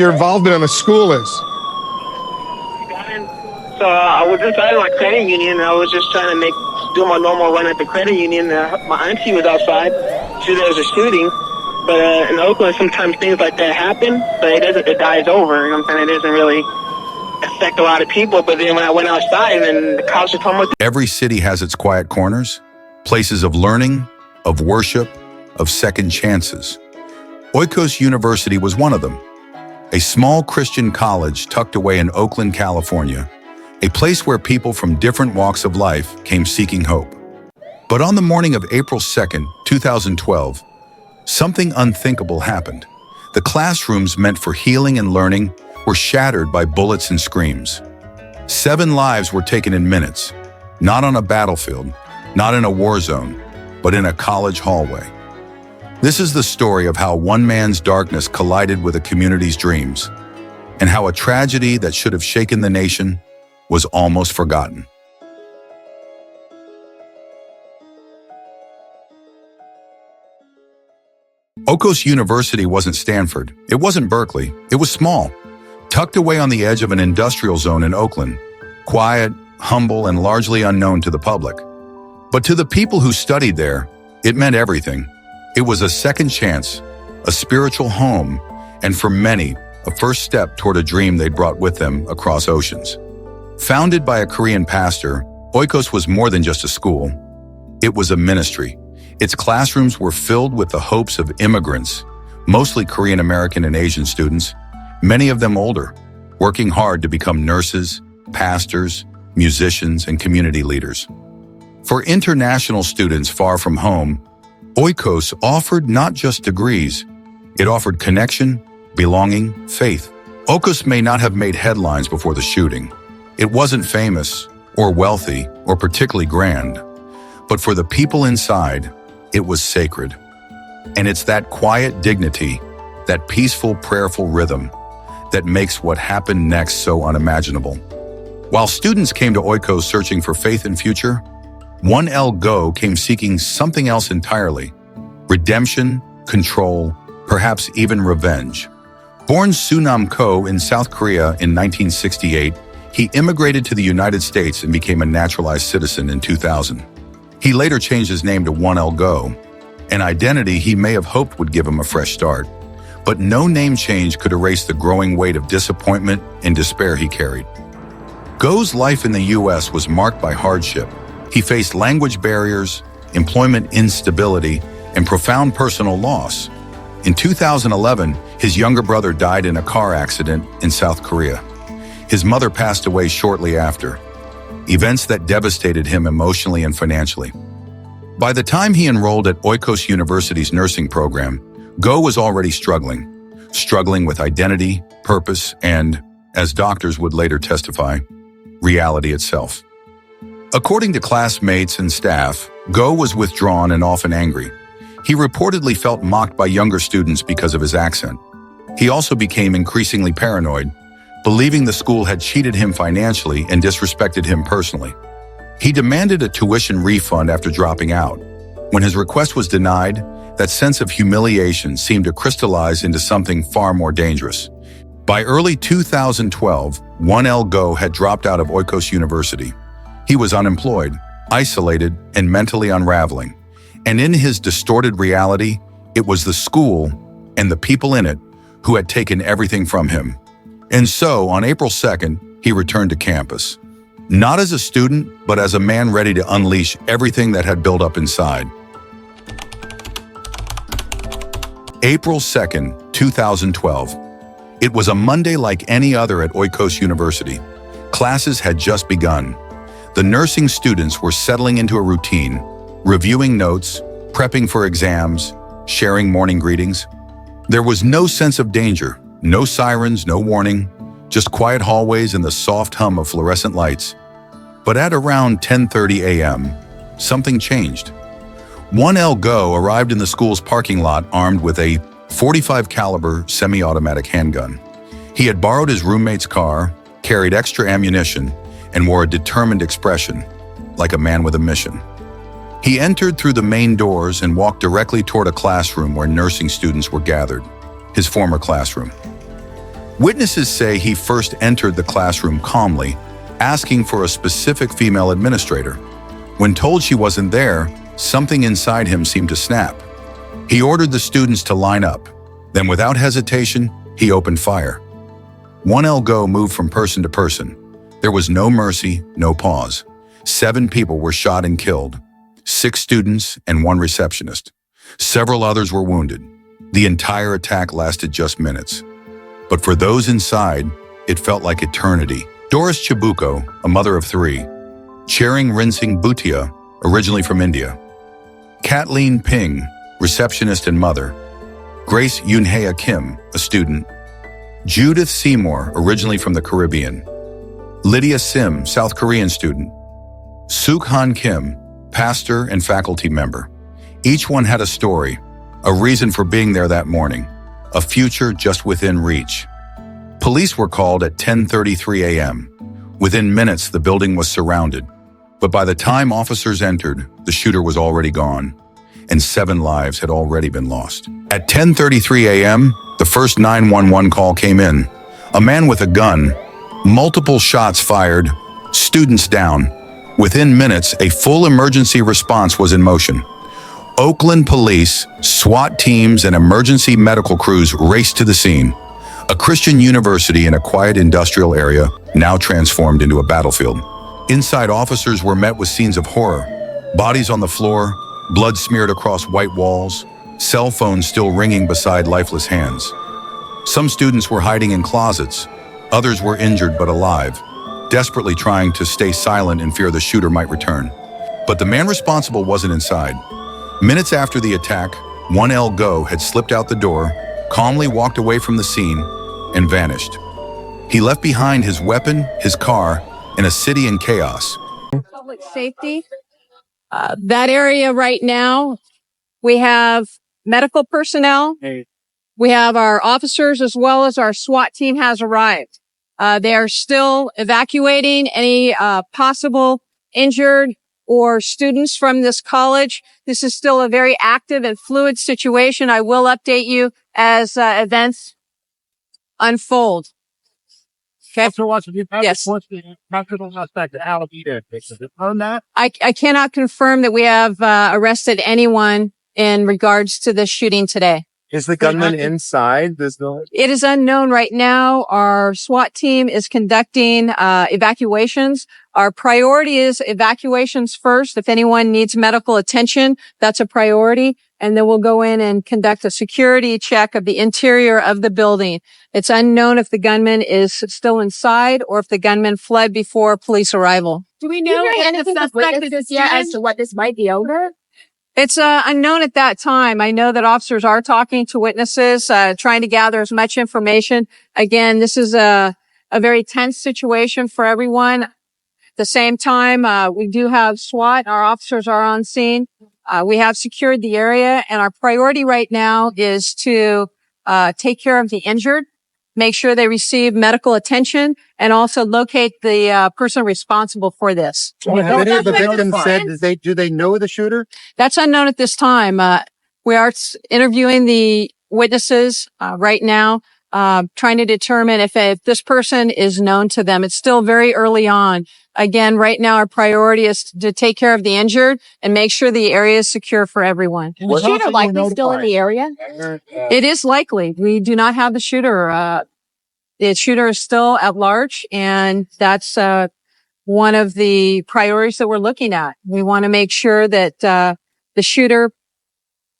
your involvement in the school is? So I was inside of my credit union. I was just trying to do my normal run at the credit union. My auntie was outside. She said there was a shooting. But in Oakland, sometimes things like that happen, but it dies over. You know what I'm saying? It doesn't really affect a lot of people. But then when I went outside, and the cops were talking about. Every city has its quiet corners, places of learning, of worship, of second chances. Oikos University was one of them. A small Christian college tucked away in Oakland, California, a place where people from different walks of life came seeking hope. But on the morning of April 2nd, 2012, something unthinkable happened. The classrooms meant for healing and learning were shattered by bullets and screams. 7 lives were taken in minutes, not on a battlefield, not in a war zone, but in a college hallway. This is the story of how one man's darkness collided with a community's dreams, and how a tragedy that should have shaken the nation was almost forgotten. Oikos University wasn't Stanford, it wasn't Berkeley, it was small, tucked away on the edge of an industrial zone in Oakland, quiet, humble, and largely unknown to the public. But to the people who studied there, it meant everything. It was a second chance, a spiritual home, and for many, a first step toward a dream they'd brought with them across oceans. Founded by a Korean pastor, Oikos was more than just a school. It was a ministry. Its classrooms were filled with the hopes of immigrants, mostly Korean American and Asian students, many of them older, working hard to become nurses, pastors, musicians, and community leaders. For international students far from home, Oikos offered not just degrees, it offered connection, belonging, faith. Oikos may not have made headlines before the shooting. It wasn't famous, or wealthy, or particularly grand. But for the people inside, it was sacred. And it's that quiet dignity, that peaceful, prayerful rhythm, that makes what happened next so unimaginable. While students came to Oikos searching for faith and future, 1L Go came seeking something else entirely: redemption, control, perhaps even revenge. Born Sunam Ko in South Korea in 1968, he immigrated to the United States and became a naturalized citizen in 2000. He later changed his name to 1L Go, an identity he may have hoped would give him a fresh start. But no name change could erase the growing weight of disappointment and despair he carried. Go's life in the U.S. was marked by hardship. He faced language barriers, employment instability, and profound personal loss. In 2011, his younger brother died in a car accident in South Korea. His mother passed away shortly after, events that devastated him emotionally and financially. By the time he enrolled at Oikos University's nursing program, Go was already struggling with identity, purpose, and, as doctors would later testify, reality itself. According to classmates and staff, Go was withdrawn and often angry. He reportedly felt mocked by younger students because of his accent. He also became increasingly paranoid, believing the school had cheated him financially and disrespected him personally. He demanded a tuition refund after dropping out. When his request was denied, that sense of humiliation seemed to crystallize into something far more dangerous. By early 2012, 1L Go had dropped out of Oikos University. He was unemployed, isolated, and mentally unraveling. And in his distorted reality, it was the school and the people in it who had taken everything from him. And so, on April 2nd, he returned to campus. Not as a student, but as a man ready to unleash everything that had built up inside. April 2nd, 2012. It was a Monday like any other at Oikos University. Classes had just begun. The nursing students were settling into a routine, reviewing notes, prepping for exams, sharing morning greetings. There was no sense of danger, no sirens, no warning, just quiet hallways and the soft hum of fluorescent lights. But at around 10:30 a.m., something changed. 1L Go arrived in the school's parking lot armed with a .45 caliber semi-automatic handgun. He had borrowed his roommate's car, carried extra ammunition, and wore a determined expression, like a man with a mission. He entered through the main doors and walked directly toward a classroom where nursing students were gathered, his former classroom. Witnesses say he first entered the classroom calmly, asking for a specific female administrator. When told she wasn't there, something inside him seemed to snap. He ordered the students to line up. Then, without hesitation, he opened fire. 1L Go moved from person to person. There was no mercy, no pause. 7 people were shot and killed. 6 students and 1 receptionist. Several others were wounded. The entire attack lasted just minutes. But for those inside, it felt like eternity. Doris Chibuko, a mother of 3. Chering Rinsing Bhutia, originally from India. Kathleen Ping, receptionist and mother. Grace Yunhea Kim, a student. Judith Seymour, originally from the Caribbean. Lydia Sim, South Korean student. Suk Han Kim, pastor and faculty member. Each one had a story, a reason for being there that morning, a future just within reach. Police were called at 10:33 a.m. Within minutes, the building was surrounded. But by the time officers entered, the shooter was already gone, and 7 lives had already been lost. At 10:33 a.m., the first 911 call came in. A man with a gun, multiple shots fired, students down. Within minutes, a full emergency response was in motion. Oakland police, SWAT teams, and emergency medical crews raced to the scene. A Christian university in a quiet industrial area, now transformed into a battlefield. Inside, officers were met with scenes of horror. Bodies on the floor, blood smeared across white walls, cell phones still ringing beside lifeless hands. Some students were hiding in closets. Others were injured but alive, desperately trying to stay silent in fear the shooter might return. But the man responsible wasn't inside. Minutes after the attack, 1L Go had slipped out the door, calmly walked away from the scene, and vanished. He left behind his weapon, his car, and a city in chaos. Public safety. That area right now, we have medical personnel. We have our officers as well as our SWAT team has arrived. They are still evacuating any possible injured or students from this college. This is still a very active and fluid situation. I will update you as events unfold. Okay. Yes. I cannot confirm that we have arrested anyone in regards to this shooting today. Is the gunman inside this building? It is unknown right now. Our SWAT team is conducting evacuations. Our priority is evacuations first. If anyone needs medical attention, that's a priority. And then we'll go in and conduct a security check of the interior of the building. It's unknown if the gunman is still inside or if the gunman fled before police arrival. Do we know if the suspect is yet as to what this might be over? It's unknown at that time. I know that officers are talking to witnesses, trying to gather as much information. Again, this is a very tense situation for everyone. At the same time, we do have SWAT. Our officers are on scene. We have secured the area, and our priority right now is to take care of the injured, make sure they receive medical attention, and also locate the person responsible for this. Have any of the victims said, do they know the shooter? That's unknown at this time. We are interviewing the witnesses right now, trying to determine if this person is known to them. It's still very early on. Again, right now our priority is to take care of the injured and make sure the area is secure for everyone. Is the shooter likely still in the area? It is likely. We do not have the shooter. The shooter is still at large, and that's one of the priorities that we're looking at. We want to make sure that the shooter,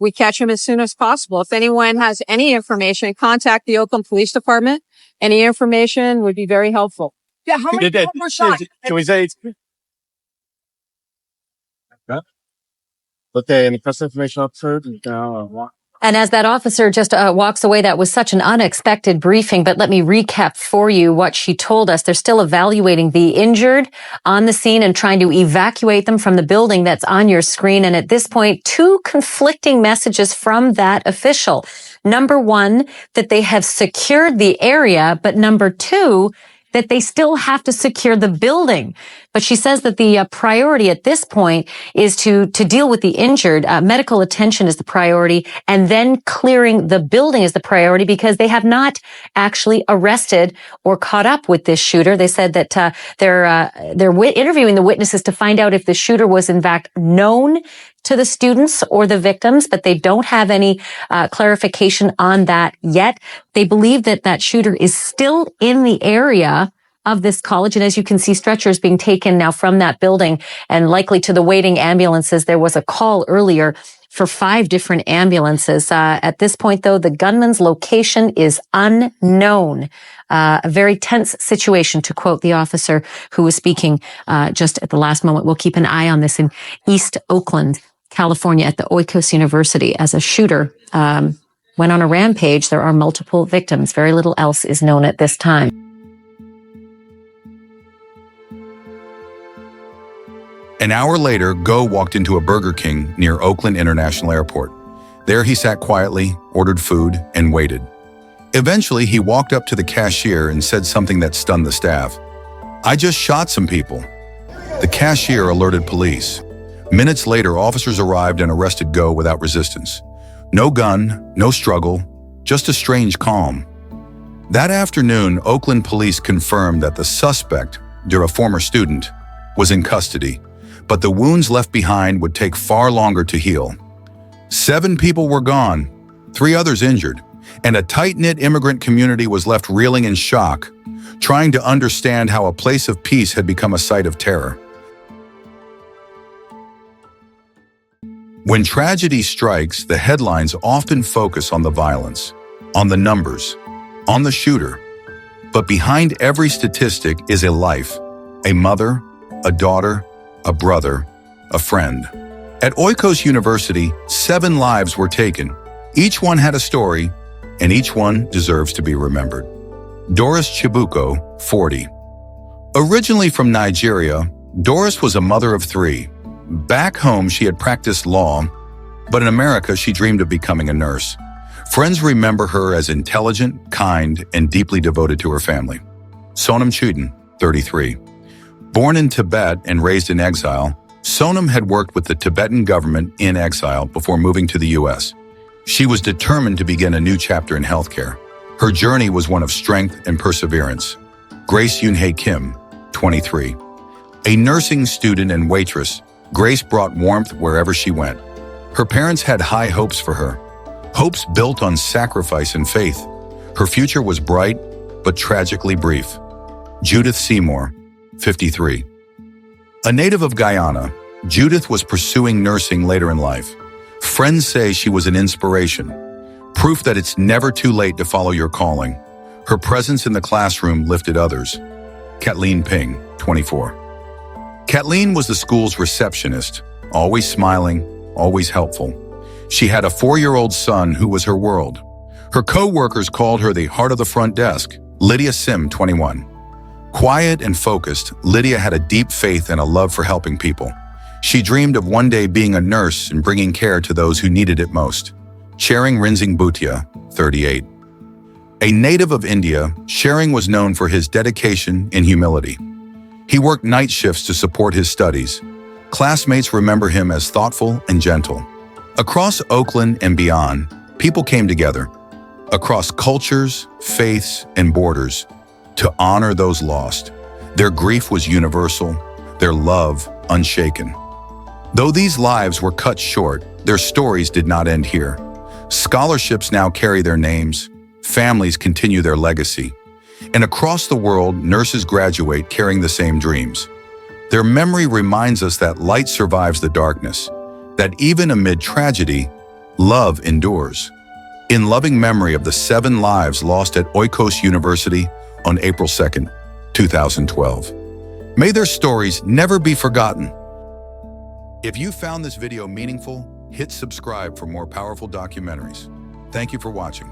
we catch him as soon as possible. If anyone has any information, contact the Oakland Police Department. Any information would be very helpful. Yeah, how many people were shot? Can we say? Okay, any press information officer? And as that officer just walks away, that was such an unexpected briefing. But let me recap for you what she told us. They're still evaluating the injured on the scene and trying to evacuate them from the building that's on your screen. And at this point, 2 conflicting messages from that official. Number 1, that they have secured the area, but number 2, that they still have to secure the building. But she says that the priority at this point is to deal with the injured. Medical attention is the priority, and then clearing the building is the priority because they have not actually arrested or caught up with this shooter. They said that they're interviewing the witnesses to find out if the shooter was in fact known to the students or the victims, but they don't have any clarification on that yet. They believe that that shooter is still in the area of this college. And as you can see, stretchers being taken now from that building and likely to the waiting ambulances. There was a call earlier for 5 different ambulances. At this point, though, the gunman's location is unknown. A very tense situation, to quote the officer who was speaking just at the last moment. We'll keep an eye on this in East Oakland, California, at the Oikos University, as a shooter went on a rampage. There are multiple victims. Very little else is known at this time. An hour later, Go walked into a Burger King near Oakland International Airport. There he sat quietly, ordered food, and waited. Eventually, he walked up to the cashier and said something that stunned the staff. "I just shot some people." The cashier alerted police. Minutes later, officers arrived and arrested Go without resistance. No gun, no struggle, just a strange calm. That afternoon, Oakland police confirmed that the suspect, a former student, was in custody, but the wounds left behind would take far longer to heal. 7 people were gone, 3 others injured, and a tight-knit immigrant community was left reeling in shock, trying to understand how a place of peace had become a site of terror. When tragedy strikes, the headlines often focus on the violence, on the numbers, on the shooter. But behind every statistic is a life, a mother, a daughter, a brother, a friend. At Oikos University, 7 lives were taken. Each one had a story, and each one deserves to be remembered. Doris Chibuko, 40. Originally from Nigeria, Doris was a mother of 3. Back home, she had practiced law, but in America, she dreamed of becoming a nurse. Friends remember her as intelligent, kind, and deeply devoted to her family. Sonam Chuden, 33. Born in Tibet and raised in exile, Sonam had worked with the Tibetan government in exile before moving to the U.S. She was determined to begin a new chapter in healthcare. Her journey was one of strength and perseverance. Grace Yoonhae Kim, 23. A nursing student and waitress, Grace brought warmth wherever she went. Her parents had high hopes for her, hopes built on sacrifice and faith. Her future was bright, but tragically brief. Judith Seymour, 53. A native of Guyana, Judith was pursuing nursing later in life. Friends say she was an inspiration, proof that it's never too late to follow your calling. Her presence in the classroom lifted others. Kathleen Ping, 24. Kathleen was the school's receptionist, always smiling, always helpful. She had a 4-year-old son who was her world. Her co-workers called her the heart of the front desk. Lydia Sim, 21. Quiet and focused, Lydia had a deep faith and a love for helping people. She dreamed of one day being a nurse and bringing care to those who needed it most. Sharing Rinzing Bhutia, 38. A native of India, Sharing was known for his dedication and humility. He worked night shifts to support his studies. Classmates remember him as thoughtful and gentle. Across Oakland and beyond, people came together, across cultures, faiths, and borders, to honor those lost. Their grief was universal, their love unshaken. Though these lives were cut short, their stories did not end here. Scholarships now carry their names, families continue their legacy, and across the world, nurses graduate carrying the same dreams. Their memory reminds us that light survives the darkness, that even amid tragedy, love endures. In loving memory of the 7 lives lost at Oikos University on April 2nd, 2012. May their stories never be forgotten. If you found this video meaningful, hit subscribe for more powerful documentaries. Thank you for watching.